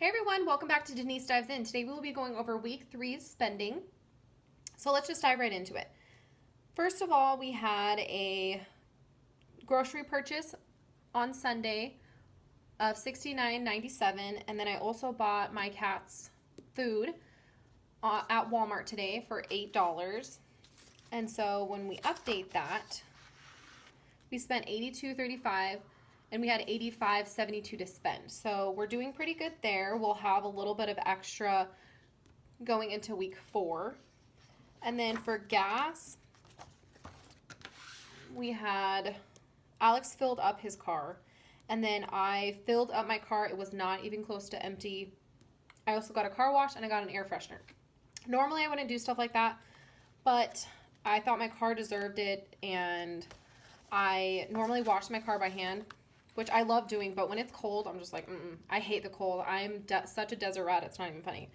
Hey everyone, welcome back to Denise Dives In. Today we will be going over week 3's spending. So let's just dive right into it. First of all, we had a grocery purchase on Sunday of $69.97, and then I also bought my cat's food at Walmart today for $8. And so when we update that, we spent $82.35 and we had $85.72 to spend. So we're doing pretty good there. We'll have a little bit of extra going into week 4. And then for gas, we had Alex filled up his car, and then I filled up my car. It was not even close to empty. I also got a car wash and I got an air freshener. Normally I wouldn't do stuff like that, but I thought my car deserved it, and I normally wash my car by hand, which I love doing, but when it's cold, I'm just like, I hate the cold. I'm such a desert rat, it's not even funny.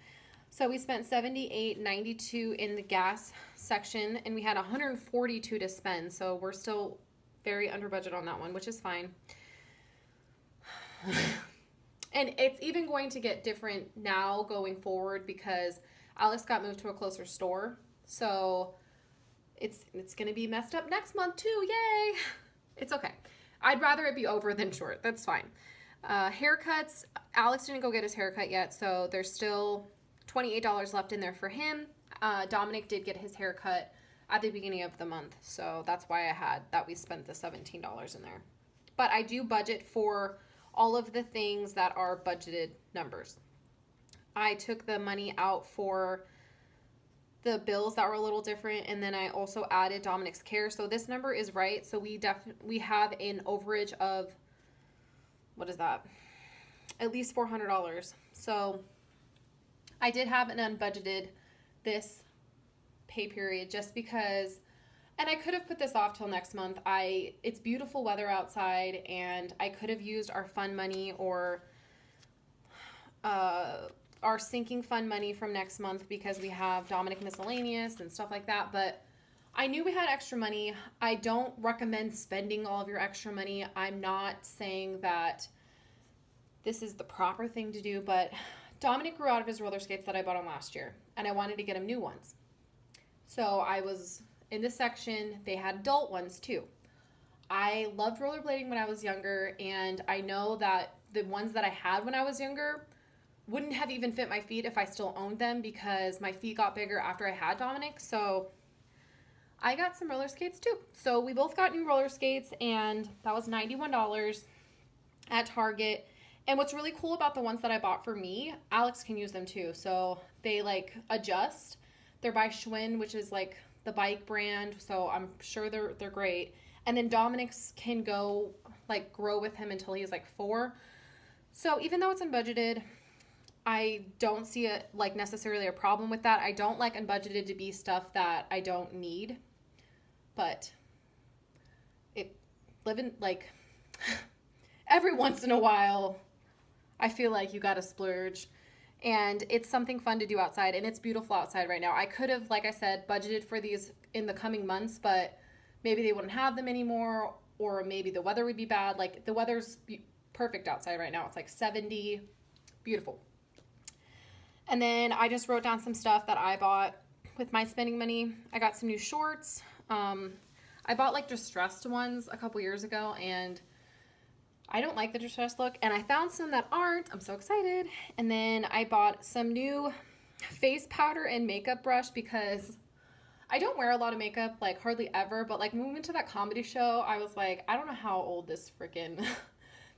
So we spent $78.92 in the gas section, and we had $142 to spend, so we're still very under budget on that one, which is fine. And it's even going to get different now going forward because Alex got moved to a closer store, so it's going to be messed up next month too, yay! It's okay. I'd rather it be over than short. That's fine. Haircuts. Alex didn't go get his haircut yet, so there's still $28 left in there for him. Dominic did get his haircut at the beginning of the month, so that's why we spent the $17 in there. But I do budget for all of the things that are budgeted numbers. I took the money out for the bills that were a little different, and then I also added Dominic's care, so this number is right. So we have an overage of, what is that, at least $400. So I did have an unbudgeted this pay period just because, and I could have put this off till next month. It's beautiful weather outside, and I could have used our fund money or our sinking fund money from next month because we have Dominic miscellaneous and stuff like that, but I knew we had extra money. I don't recommend spending all of your extra money. I'm not saying that this is the proper thing to do, but Dominic grew out of his roller skates that I bought him last year, and I wanted to get him new ones. So I was in this section. They had adult ones too. I loved rollerblading when I was younger, and I know that the ones that I had when I was younger wouldn't have even fit my feet if I still owned them because my feet got bigger after I had Dominic. So I got some roller skates too. So we both got new roller skates, and that was $91 at Target. And what's really cool about the ones that I bought for me, Alex can use them too. So they like adjust. They're by Schwinn, which is like the bike brand. So I'm sure they're great. And then Dominic's can go like grow with him until he's like 4. So even though it's unbudgeted, I don't see it like necessarily a problem with that. I don't like unbudgeted to be stuff that I don't need, but living like every once in a while, I feel like you gotta splurge, and it's something fun to do outside, and it's beautiful outside right now. I could have, like I said, budgeted for these in the coming months, but maybe they wouldn't have them anymore, or maybe the weather would be bad. Like the weather's perfect outside right now. It's like 70, beautiful. And then I just wrote down some stuff that I bought with my spending money. I got some new shorts. I bought like distressed ones a couple years ago, and I don't like the distressed look. And I found some that aren't. I'm so excited. And then I bought some new face powder and makeup brush because I don't wear a lot of makeup, like hardly ever. But like when we went to that comedy show, I was like, I don't know how old this freaking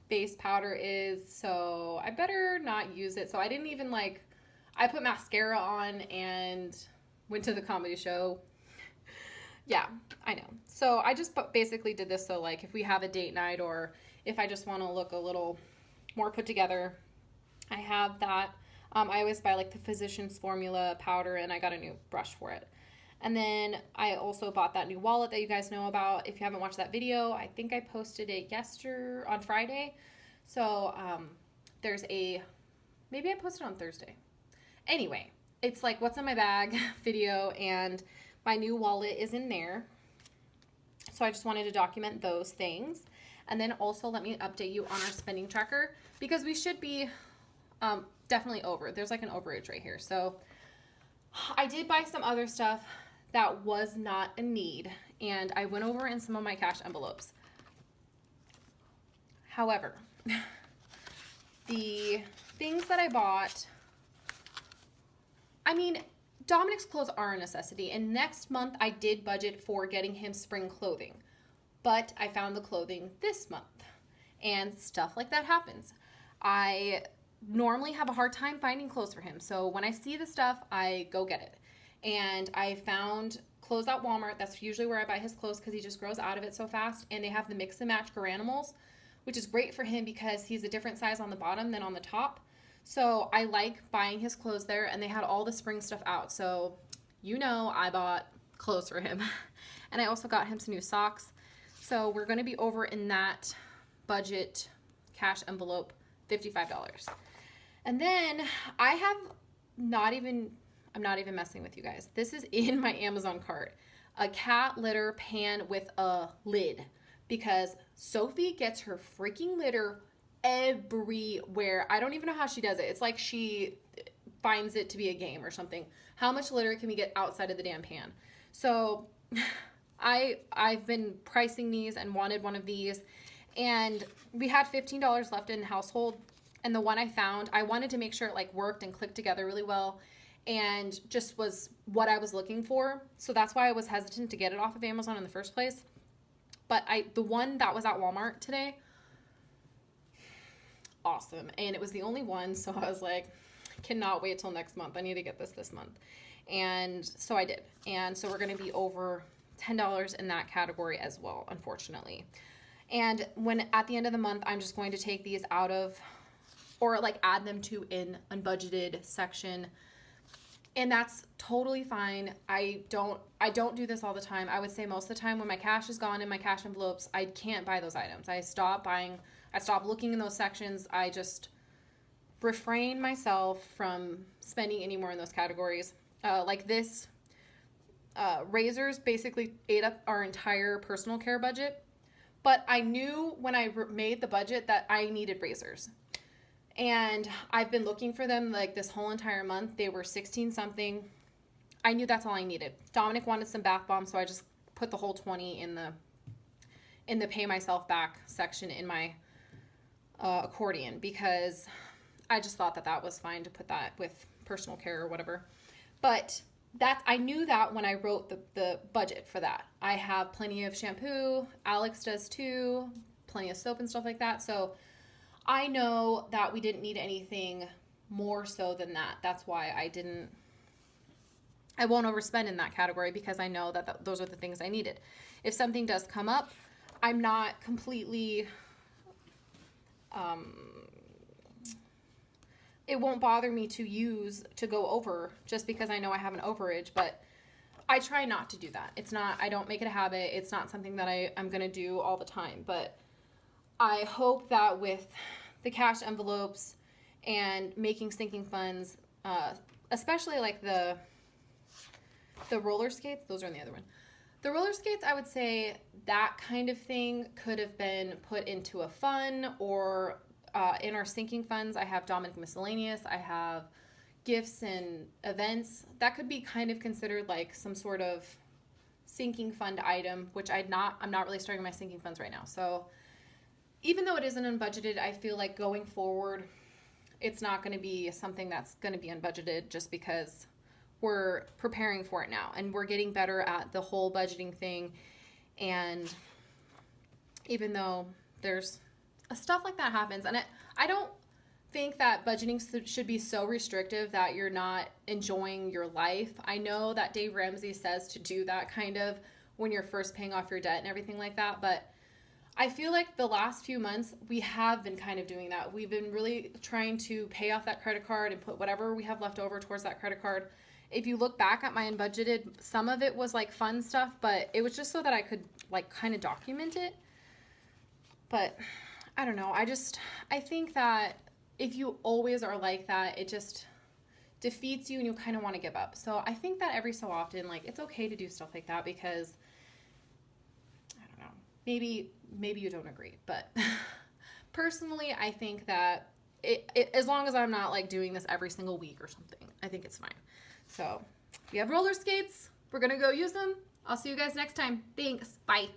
face powder is, so I better not use it. So I didn't even like, I put mascara on and went to the comedy show. Yeah, I know. So I just basically did this so like if we have a date night or if I just want to look a little more put together, I have that. I always buy like the Physicians Formula powder, and I got a new brush for it. And then I also bought that new wallet that you guys know about. If you haven't watched that video, I think I posted it on Friday. So maybe I posted on Thursday. Anyway, it's like what's in my bag video, and my new wallet is in there. So I just wanted to document those things. And then also let me update you on our spending tracker because we should be definitely over. There's like an overage right here. So I did buy some other stuff that was not a need, and I went over in some of my cash envelopes. However, the things that I bought, I mean, Dominic's clothes are a necessity, and next month I did budget for getting him spring clothing, but I found the clothing this month, and stuff like that happens. I normally have a hard time finding clothes for him, so when I see the stuff, I go get it. And I found clothes at Walmart. That's usually where I buy his clothes because he just grows out of it so fast, and they have the mix and match Garanimals, which is great for him because he's a different size on the bottom than on the top. So I like buying his clothes there, and they had all the spring stuff out. So, I bought clothes for him. And I also got him some new socks. So we're going to be over in that budget cash envelope, $55. And then I'm not even messing with you guys. This is in my Amazon cart. A cat litter pan with a lid. Because Sophie gets her freaking litter everywhere. I don't even know how she does it. It's like she finds it to be a game or something. How much litter can we get outside of the damn pan? So I've been pricing these and wanted one of these, and we had $15 left in household, and the one I found, I wanted to make sure it like worked and clicked together really well and just was what I was looking for. So that's why I was hesitant to get it off of Amazon in the first place. But the one that was at Walmart today, awesome. And it was the only one, so I was like, cannot wait till next month. I need to get this month. And so I did. And so we're going to be over $10 in that category as well, unfortunately. And when at the end of the month, I'm just going to take these out of, or like add them to an unbudgeted section. And that's totally fine. I don't do this all the time. I would say most of the time when my cash is gone in my cash envelopes, I can't buy those items. I stop looking in those sections. I just refrain myself from spending any more in those categories. Like this, razors basically ate up our entire personal care budget. But I knew when I made the budget that I needed razors. And I've been looking for them like this whole entire month. They were 16 something. I knew that's all I needed. Dominic wanted some bath bombs, so I just put the whole 20 in the pay myself back section in my accordion, because I just thought that was fine to put that with personal care or whatever. But I knew that when I wrote the budget for that. I have plenty of shampoo. Alex does too. Plenty of soap and stuff like that. So I know that we didn't need anything more so than that. That's why I won't overspend in that category, because I know that those are the things I needed. If something does come up, I'm not completely, it won't bother me to go over just because I know I have an overage, but I try not to do that. I don't make it a habit. It's not something that I'm going to do all the time, but I hope that with the cash envelopes and making sinking funds, especially like the roller skates, those are in the other one. The roller skates, I would say that kind of thing could have been put into a fund, or in our sinking funds. I have Dominic Miscellaneous. I have gifts and events. That could be kind of considered like some sort of sinking fund item, which I'm not really starting my sinking funds right now. So even though it isn't unbudgeted, I feel like going forward, it's not going to be something that's going to be unbudgeted, just because we're preparing for it now and we're getting better at the whole budgeting thing. And even though there's stuff like that happens, and I don't think that budgeting should be so restrictive that you're not enjoying your life. I know that Dave Ramsey says to do that kind of when you're first paying off your debt and everything like that, but I feel like the last few months we have been kind of doing that. We've been really trying to pay off that credit card and put whatever we have left over towards that credit card. If you look back at my unbudgeted, some of it was like fun stuff, but it was just so that I could like kind of document it. But I don't know. I think that if you always are like that, it just defeats you and you kind of want to give up. So I think that every so often, like, it's okay to do stuff like that, because I don't know, maybe you don't agree, but personally, I think that as long as I'm not like doing this every single week or something, I think it's fine. So we have roller skates. We're going to go use them. I'll see you guys next time. Thanks. Bye.